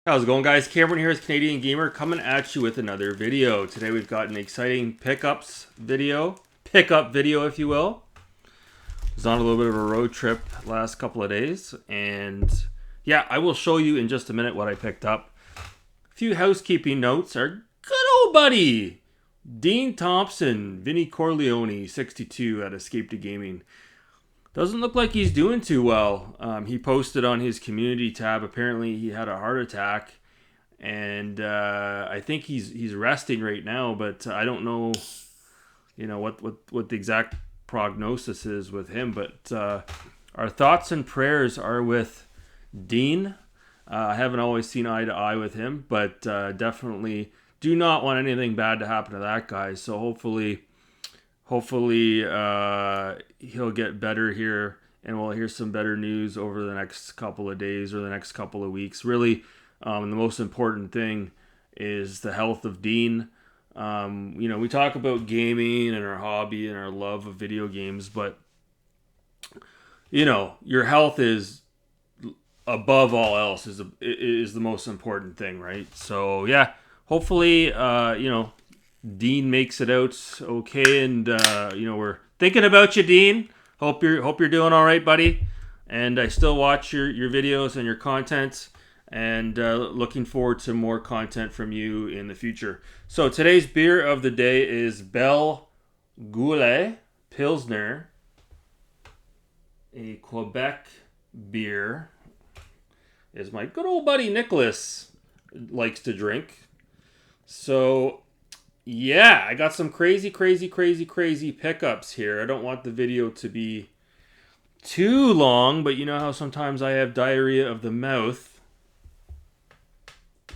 How's it going, guys? Cameron here is Canadian Gamer coming at you with another video. Today we've got an exciting pickup video if you will. I was on a little bit of a road trip last couple of days, and yeah, I will show you in just a minute what I picked up. A few housekeeping notes. Our good old buddy Dean Thompson, Vinny Corleone, 62 at Escape to Gaming. Doesn't look like he's doing too well. He posted on his community tab. Apparently, he had a heart attack, and I think he's resting right now. But I don't know, what the exact prognosis is with him. But our thoughts and prayers are with Dean. I haven't always seen eye to eye with him, but definitely do not want anything bad to happen to that guy. So hopefully he'll get better here, and we'll hear some better news over the next couple of days or the next couple of weeks. Really, the most important thing is the health of Dean. We talk about gaming and our hobby and our love of video games, but your health is above all else, is the most important thing, right? So yeah, hopefully Dean makes it out okay, and we're thinking about you, Dean. Hope you're doing all right, buddy. And I still watch your videos and your content, and looking forward to more content from you in the future. So today's beer of the day is Belle Goulet Pilsner, a Quebec beer. As my good old buddy Nicholas likes to drink. So yeah, I got some crazy pickups here. I don't want the video to be too long, but you know how sometimes I have diarrhea of the mouth. So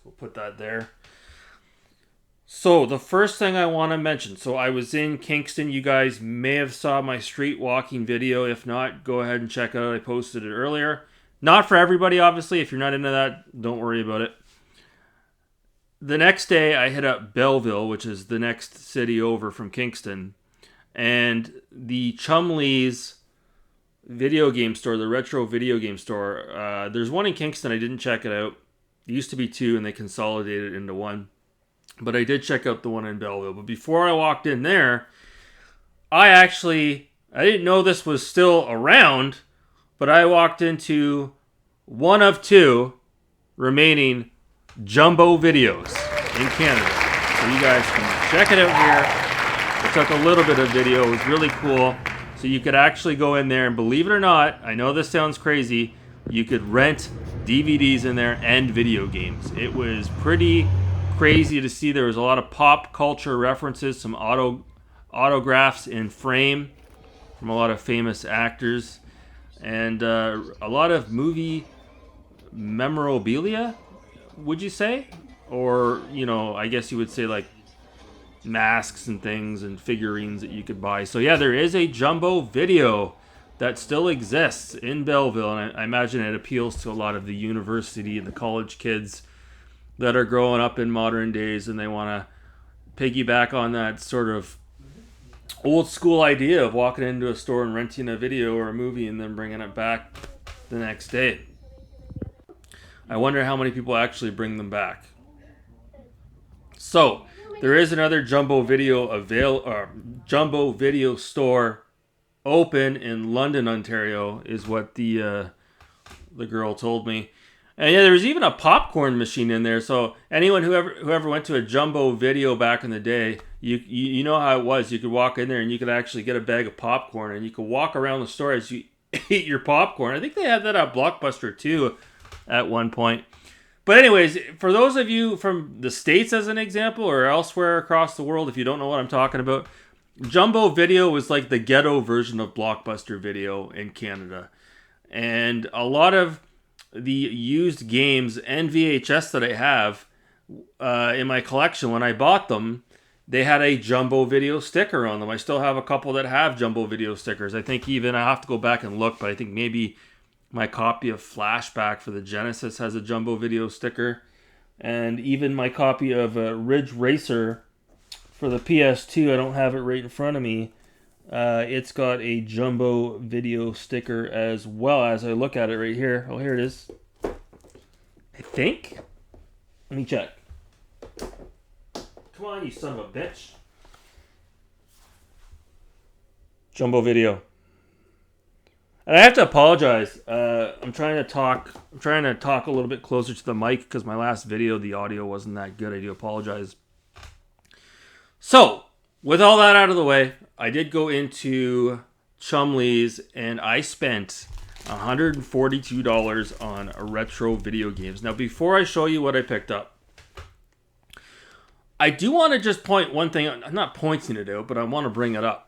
we'll put that there. So the first thing I want to mention, so I was in Kingston. You guys may have saw my street walking video. If not, go ahead and check it out. I posted it earlier. Not for everybody, obviously. If you're not into that, don't worry about it. The next day, I hit up Belleville, which is the next city over from Kingston, and the Chumley's video game store, the retro video game store. There's one in Kingston. I didn't check it out. There used to be two, and they consolidated it into one. But I did check out the one in Belleville. But before I walked in there, I didn't know this was still around, but I walked into one of two remaining Jumbo Videos in Canada. So you guys can check it out here. I took a little bit of video. It was really cool. So you could actually go in there, and believe it or not, I know this sounds crazy, you could rent DVDs in there and video games. It was pretty crazy to see. There was a lot of pop culture references, some autographs in frame from a lot of famous actors, and a lot of movie memorabilia, would you say? Or, I guess you would say like masks and things and figurines that you could buy. So yeah, there is a Jumbo Video that still exists in Belleville, and I imagine it appeals to a lot of the university and the college kids that are growing up in modern days, and they want to piggyback on that sort of old school idea of walking into a store and renting a video or a movie and then bringing it back the next day. I wonder how many people actually bring them back. So there is another Jumbo Video Jumbo Video store open in London, Ontario, is what the girl told me. And yeah, there was even a popcorn machine in there. So anyone who ever went to a Jumbo Video back in the day, you know how it was. You could walk in there and you could actually get a bag of popcorn, and you could walk around the store as you ate your popcorn. I think they had that at Blockbuster too at one point. But anyways, for those of you from the States, as an example, or elsewhere across the world, if you don't know what I'm talking about, Jumbo Video was like the ghetto version of Blockbuster Video in Canada. And a lot of the used games and VHS that I have in my collection, when I bought them, they had a Jumbo Video sticker on them. I still have a couple that have Jumbo Video stickers. I think even, I have to go back and look, but I think maybe my copy of Flashback for the Genesis has a Jumbo Video sticker. And even my copy of Ridge Racer for the PS2, I don't have it right in front of me, It's got a Jumbo Video sticker as well. As I look at it right here. Oh, here it is. I think. Let me check. Come on, you son of a bitch. Jumbo Video. And I have to apologize. I'm trying to talk a little bit closer to the mic because my last video, the audio wasn't that good. I do apologize. So, with all that out of the way, I did go into Chumleys and I spent $142 on retro video games. Now, before I show you what I picked up, I do want to just point one thing. I'm not pointing it out, but I want to bring it up.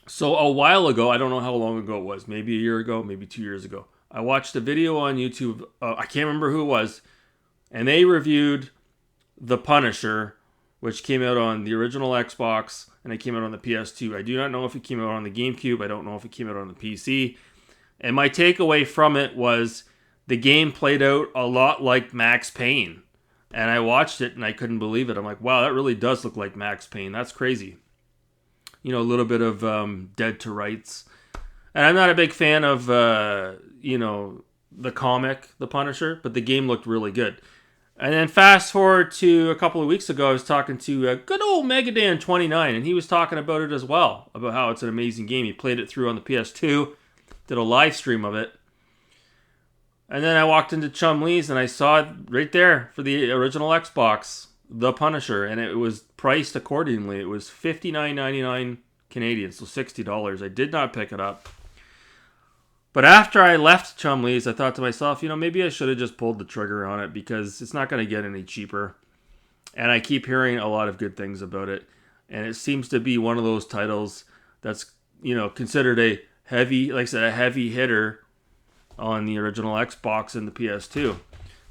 So a while ago, I don't know how long ago it was, maybe a year ago, maybe 2 years ago, I watched a video on YouTube, I can't remember who it was, and they reviewed The Punisher, which came out on the original Xbox, and it came out on the PS2. I do not know if it came out on the GameCube, I don't know if it came out on the PC, and my takeaway from it was the game played out a lot like Max Payne, and I watched it and I couldn't believe it. I'm like, wow, that really does look like Max Payne, that's crazy. You know, a little bit of Dead to Rights. And I'm not a big fan of, you know, the comic, The Punisher, but the game looked really good. And then fast forward to a couple of weeks ago, I was talking to good old Megadan29, and he was talking about it as well, about how it's an amazing game. He played it through on the PS2, did a live stream of it. And then I walked into Chumleys, and I saw it right there for the original Xbox, The Punisher, and it was priced accordingly. It was $59.99 Canadian, so $60. I did not pick it up. But after I left Chumleys, I thought to myself, you know, maybe I should have just pulled the trigger on it because it's not going to get any cheaper. And I keep hearing a lot of good things about it. And it seems to be one of those titles that's, you know, considered a heavy, like I said, a heavy hitter on the original Xbox and the PS2.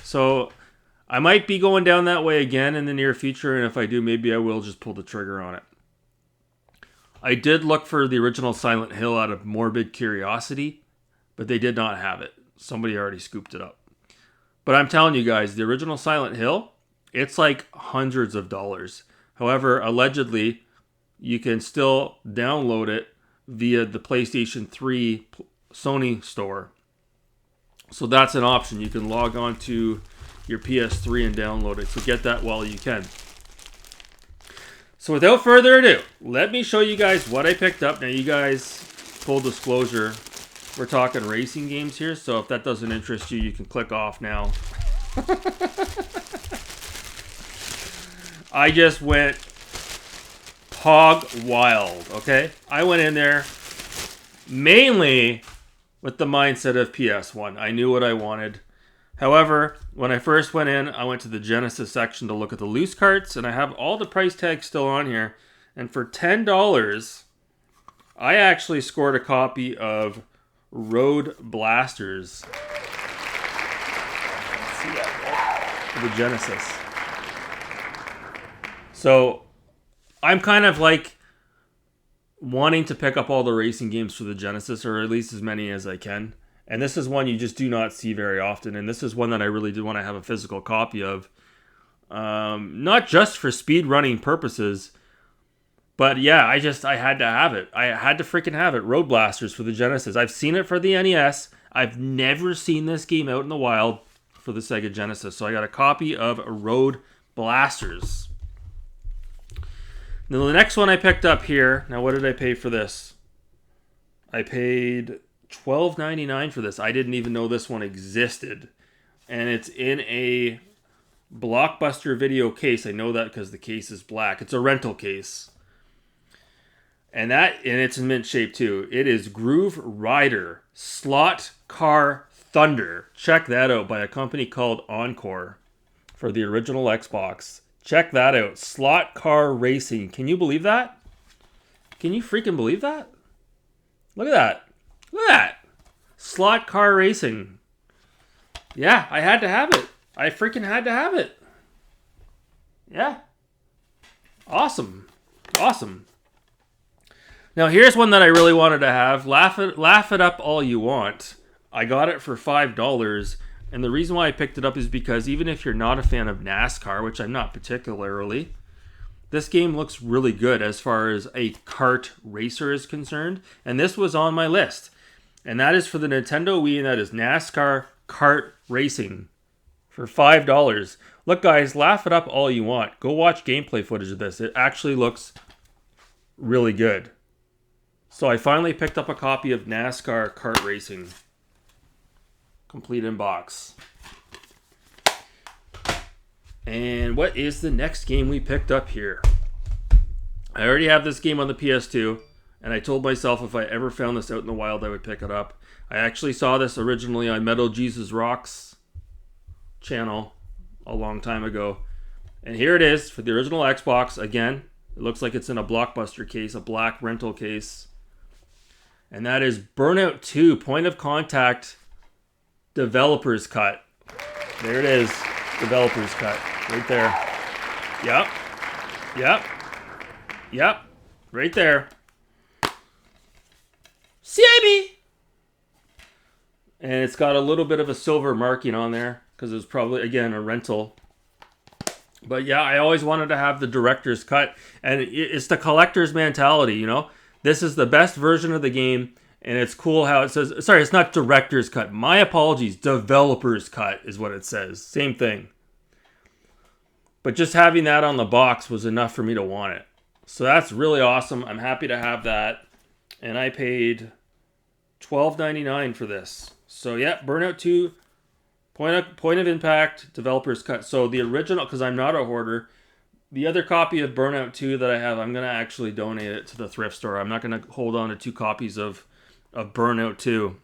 So I might be going down that way again in the near future, and if I do, maybe I will just pull the trigger on it. I did look for the original Silent Hill out of morbid curiosity, but they did not have it. Somebody already scooped it up. But I'm telling you guys, the original Silent Hill, it's like hundreds of dollars. However, allegedly, you can still download it via the PlayStation 3 Sony store. So that's an option. You can log on to your PS3 and download it. So get that while you can. So without further ado, let me show you guys what I picked up. Now you guys, full disclosure, we're talking racing games here. So if that doesn't interest you, you can click off now. I just went hog wild, okay? I went in there mainly with the mindset of PS1. I knew what I wanted. However, when I first went in, I went to the Genesis section to look at the loose carts, and I have all the price tags still on here. And for $10, I actually scored a copy of Road Blasters. The Genesis. So, I'm kind of like wanting to pick up all the racing games for the Genesis, or at least as many as I can. And this is one you just do not see very often. And this is one that I really do want to have a physical copy of. Not just for speed running purposes. But yeah, I had to have it. I had to freaking have it. Road Blasters for the Genesis. I've seen it for the NES. I've never seen this game out in the wild for the Sega Genesis. So I got a copy of Road Blasters. Now the next one I picked up here. Now what did I pay for this? I paid $12.99 for this. I didn't even know this one existed. And it's in a Blockbuster video case. I know that because the case is black. It's a rental case. And it's in mint shape too. It is Groove Rider Slot Car Thunder. Check that out, by a company called Encore for the original Xbox. Check that out. Slot Car Racing. Can you believe that? Can you freaking believe that? Look at that. Look at that. Slot Car Racing. Yeah, I had to have it. I freaking had to have it. Yeah. Awesome. Awesome. Now here's one that I really wanted to have. Laugh it up all you want. I got it for $5. And the reason why I picked it up is because even if you're not a fan of NASCAR, which I'm not particularly, this game looks really good as far as a kart racer is concerned. And this was on my list. And that is for the Nintendo Wii, and that is NASCAR Kart Racing. for $5. Look, guys, laugh it up all you want. Go watch gameplay footage of this. It actually looks really good. So I finally picked up a copy of NASCAR Kart Racing. Complete in box. And what is the next game we picked up here? I already have this game on the PS2, and I told myself if I ever found this out in the wild, I would pick it up. I actually saw this originally on Metal Jesus Rocks channel a long time ago. And here it is for the original Xbox. Again, it looks like it's in a Blockbuster case, a black rental case. And that is Burnout 2 Point of Contact Developer's Cut. There it is. Developer's Cut. Right there. Yep. Yep. Yep. Right there. CIB! And it's got a little bit of a silver marking on there because it was probably, again, a rental. But yeah, I always wanted to have the director's cut. And it's the collector's mentality, you know? This is the best version of the game. And it's cool how it says, sorry, it's not director's cut. My apologies. Developer's cut is what it says. Same thing. But just having that on the box was enough for me to want it. So that's really awesome. I'm happy to have that. And I paid $12.99 for this. So yeah, Burnout 2, Point of Impact, Developer's Cut. So the original, because I'm not a hoarder, the other copy of Burnout 2 that I have, I'm going to actually donate it to the thrift store. I'm not going to hold on to 2 copies of Burnout 2.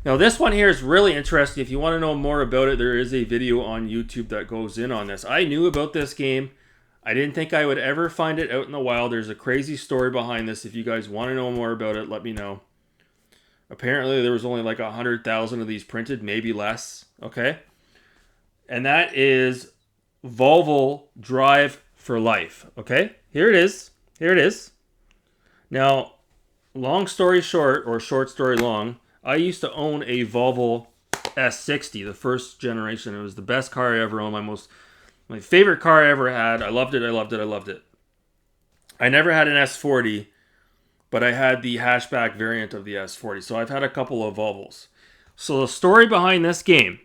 Now this one here is really interesting. If you want to know more about it, there is a video on YouTube that goes in on this. I knew about this game. I didn't think I would ever find it out in the wild. There's a crazy story behind this. If you guys want to know more about it, let me know. Apparently there was only like 100,000 of these printed, maybe less. Okay. And that is Volvo Drive for Life. Okay. Here it is. Here it is. Now, long story short, or short story long, I used to own a Volvo S60, the first generation. It was the best car I ever owned. My favorite car I ever had. I loved it. I loved it. I loved it. I never had an S40, but I had the hatchback variant of the S40. So I've had a couple of Volvos. So the story behind this game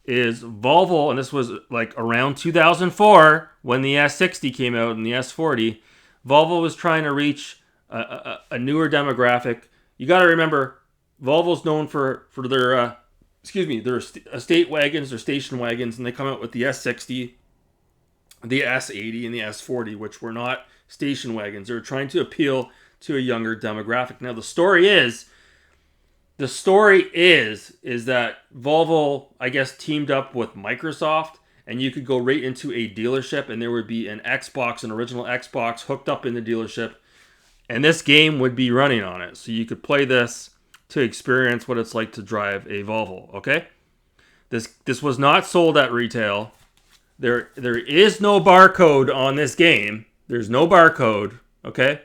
is Volvo, and this was like around 2004 when the S60 came out and the S40. Volvo was trying to reach a newer demographic. You got to remember, Volvo's known for their their estate wagons, their station wagons, and they come out with the S60, the S80, and the S40, which were not station wagons. They were trying to appeal to a younger demographic. Now the story is that Volvo, I guess, teamed up with Microsoft, and you could go right into a dealership, and there would be an original Xbox hooked up in the dealership, and this game would be running on it. So you could play this to experience what it's like to drive a Volvo, okay? This was not sold at retail. There is no barcode on this game. There's no barcode, okay?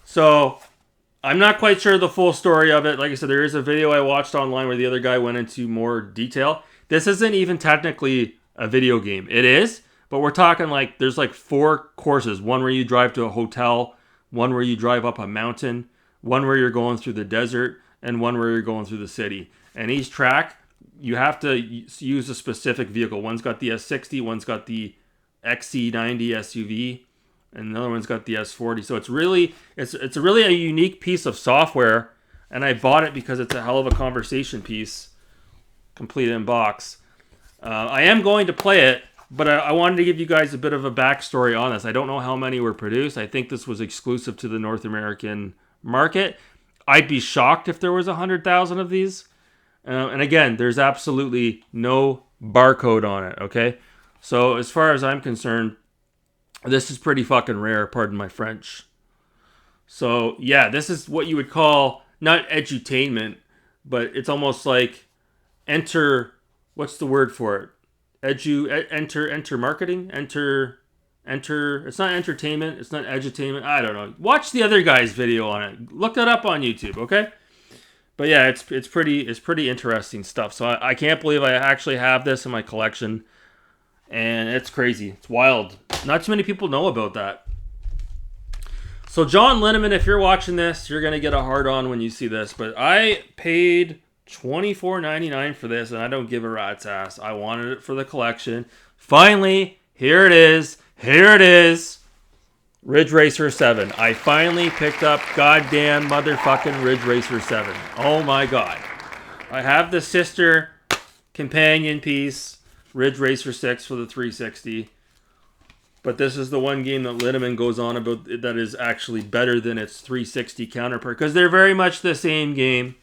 So, I'm not quite sure the full story of it. Like I said, there is a video I watched online where the other guy went into more detail. This isn't even technically a video game. It is, but we're talking like there's like 4 courses. One where you drive to a hotel, one where you drive up a mountain, one where you're going through the desert, and one where you're going through the city. And each track, you have to use a specific vehicle. One's got the S60, one's got the XC90 SUV, and another one's got the S40. So it's a really unique piece of software, and I bought it because it's a hell of a conversation piece, complete in box. I am going to play it, but I wanted to give you guys a bit of a backstory on this. I don't know how many were produced. I think this was exclusive to the North American market. I'd be shocked if there was 100,000 of these. And again, there's absolutely no barcode on it, okay? So as far as I'm concerned, this is pretty fucking rare, pardon my French. So yeah, this is what you would call, not edutainment, but it's almost like what's the word for it? Enter marketing? It's not entertainment, it's not edutainment, I don't know. Watch the other guy's video on it. Look it up on YouTube, okay? But yeah, it's pretty interesting stuff. So I can't believe I actually have this in my collection. And it's crazy. It's wild. Not too many people know about that. So John Linneman, if you're watching this, you're going to get a hard on when you see this. But I paid $24.99 for this, and I don't give a rat's ass. I wanted it for the collection. Finally, here it is. Here it is. Ridge Racer 7. I finally picked up goddamn motherfucking Ridge Racer 7. Oh my god. I have the sister companion piece, Ridge Racer 6 for the 360. But this is the one game that Linneman goes on about that is actually better than its 360 counterpart. Because they're very much the same game.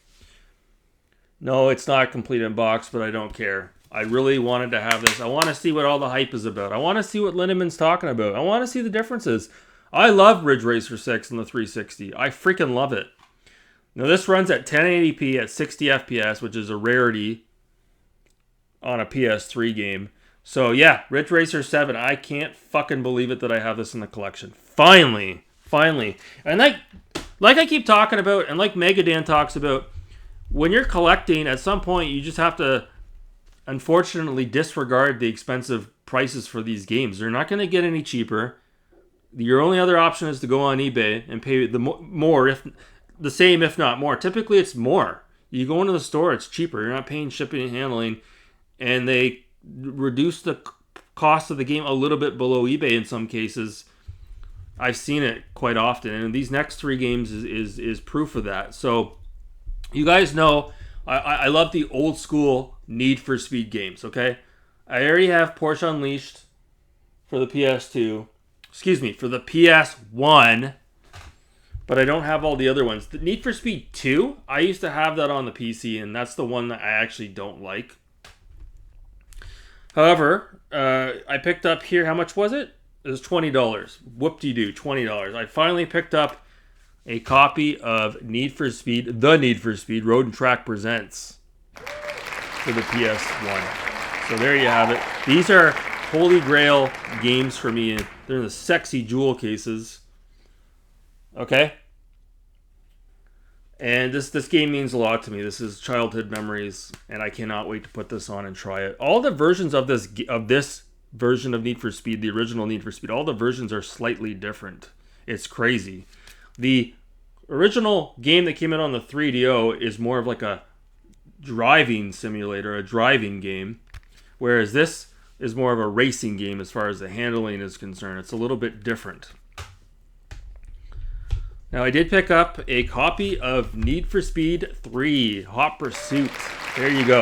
No, it's not complete in box, but I don't care. I really wanted to have this. I want to see what all the hype is about. I want to see what Linneman's talking about. I want to see the differences. I love Ridge Racer 6 on the 360. I freaking love it. Now this runs at 1080p at 60 FPS, which is a rarity on a PS3 game. So yeah, Ridge Racer 7. I can't fucking believe it that I have this in the collection. Finally. And like I keep talking about, and like Megadan talks about, when you're collecting, at some point you just have to, unfortunately, disregard the expensive prices for these games. They're not going to get any cheaper. Your only other option is to go on eBay and pay the more, if the same, if not more. Typically, it's more. You go into the store, it's cheaper. You're not paying shipping and handling, and they reduce the cost of the game a little bit below eBay in some cases. I've seen it quite often, and these next three games is proof of that. So, you guys know I love the old school Need for Speed games. Okay, I already have Porsche Unleashed for the PS2. Excuse me, for the PS1, but I don't have all the other ones. The Need for Speed 2, I used to have that on the PC, and that's the one that I actually don't like. However, I picked up here, how much was it? It was $20. Whoop-de-doo, $20. I finally picked up a copy of Need for Speed, The Need for Speed Road and Track Presents for the PS1. So there you have it. These are holy grail games for me. They're in the sexy jewel cases. Okay? And this game means a lot to me. This is childhood memories, and I cannot wait to put this on and try it. All the versions of this version of Need for Speed, the original Need for Speed, all the versions are slightly different. It's crazy. The original game that came out on the 3DO is more of like a driving simulator, a driving game, whereas this is more of a racing game as far as the handling is concerned. It's a little bit different. Now, I did pick up a copy of Need for Speed 3 Hot Pursuit. There you go.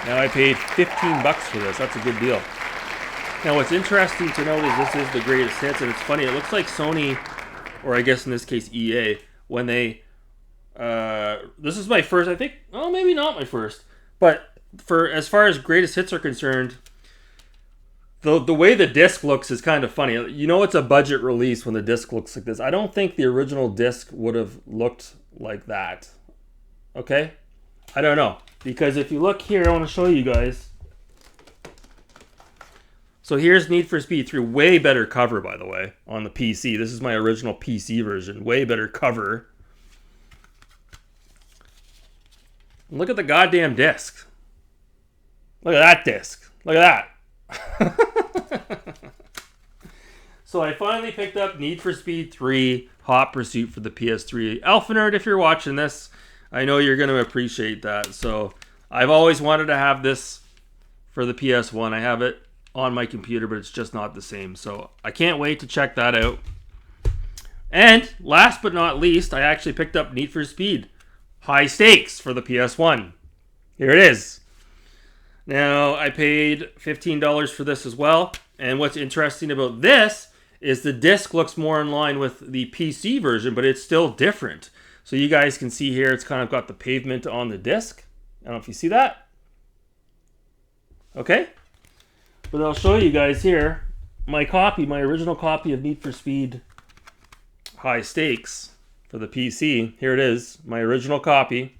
Now, I paid $15 for this. That's a good deal. Now, what's interesting to note is this is the greatest hits, and it's funny. It looks like Sony, or I guess in this case EA, when they... this is my first, I think... Oh, maybe not my first. But for as far as greatest hits are concerned... The way the disc looks is kind of funny. You know it's a budget release when the disc looks like this. I don't think the original disc would have looked like that. Okay? I don't know. Because if you look here, I want to show you guys. So here's Need for Speed 3. Way better cover, by the way, on the PC. This is my original PC version. Way better cover. Look at the goddamn disc. Look at that disc. Look at that. So I finally picked up Need for Speed 3 Hot Pursuit for the PS3. Alphanerd, if you're watching this, I know you're going to appreciate that. So I've always wanted to have this for the PS1. I have it on my computer, but it's just not the same. So I can't wait to check that out. And last but not least, I actually picked up Need for Speed High Stakes for the PS1. Here it is. Now, I paid $15 for this as well. And what's interesting about this is the disc looks more in line with the PC version, but it's still different. So you guys can see here, it's kind of got the pavement on the disc. I don't know if you see that. Okay. But I'll show you guys here my copy, my original copy of Need for Speed High Stakes for the PC. Here it is, my original copy.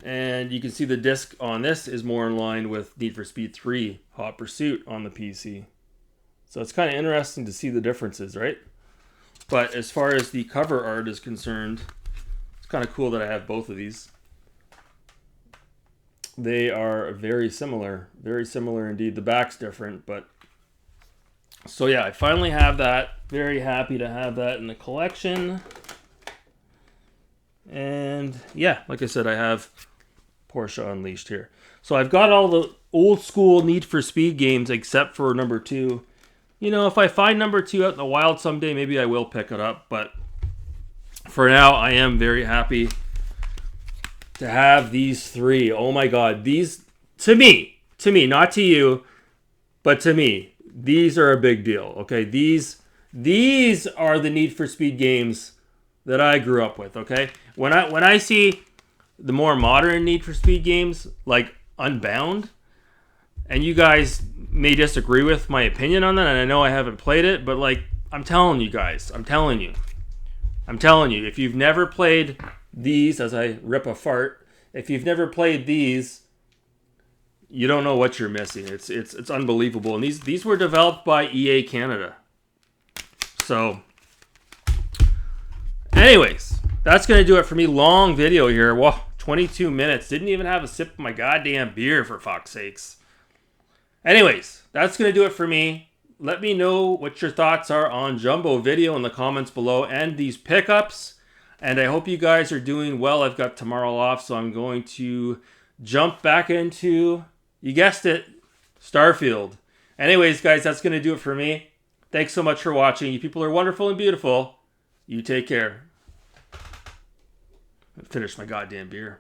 And you can see the disc on this is more in line with Need for Speed 3 Hot Pursuit on the PC. So it's kind of interesting to see the differences, right? But as far as the cover art is concerned, it's kind of cool that I have both of these. They are very similar indeed. The back's different, but... So yeah, I finally have that. Very happy to have that in the collection. And yeah, like I said, I have Porsche Unleashed here. So I've got all the old school Need for Speed games except for number 2. You know, if I find number 2 out in the wild someday, maybe I will pick it up. But for now, I am very happy to have these 3. Oh my god, these, to me, not to you, but to me, these are a big deal. Okay, these are the Need for Speed games that I grew up with. Okay, when I see the more modern Need for Speed games like Unbound, and you guys may disagree with my opinion on that, and I know I haven't played it, but like I'm telling you guys, I'm telling you, if you've never played these, as I rip a fart, if you've never played these, you don't know what you're missing. It's unbelievable. And these were developed by EA Canada. So, anyways, that's going to do it for me. Long video here. Whoa, 22 minutes. Didn't even have a sip of my goddamn beer, for fuck's sakes. Anyways, that's going to do it for me. Let me know what your thoughts are on Jumbo Video in the comments below and these pickups. And I hope you guys are doing well. I've got tomorrow off, so I'm going to jump back into, you guessed it, Starfield. Anyways, guys, that's going to do it for me. Thanks so much for watching. You people are wonderful and beautiful. You take care. Finish my goddamn beer.